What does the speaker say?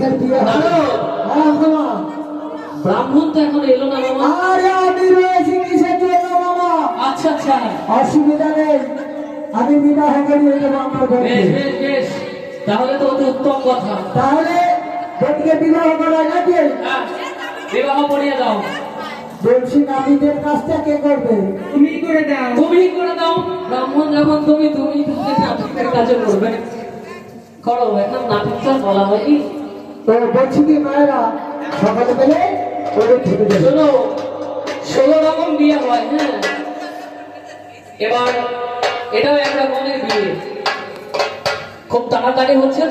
মেয়েদের বিয়ে হবে। হ্যাঁ মামা। ব্রাহ্মণ তো এখন এলো না মামা। আরে আমি রয়েছি কিসের জন্য মামা? আচ্ছা আচ্ছা, অসুবিধা নেই, আমি বিবাহ করিয়ে দেবো আমার বেশ বোনকে। বেশ বেশ, তাহলে তো অতি উত্তম কথা। তাহলে বোনকে বিবাহ করা নাকি? হ্যাঁ, বিবাহ করিয়ে দাও। বলছি নাপিতের কাজটা কে করবে? তুমি করে দাও। তুমি করে দাও, ব্রাহ্মণ যখন তুমি নাপিতের কাজে করবে, করো। এখন নাপিতটা বলা হয় কি? তো বলছি কি মায়েরা সকালে পেলে ওদের ঢুকে দেবে। শোনো, 16 রকম বিয়ে হয়। হ্যাঁ, এবার এটাও একটা রকমের বিয়ে, খুব তাড়াতাড়ি হচ্ছে তো।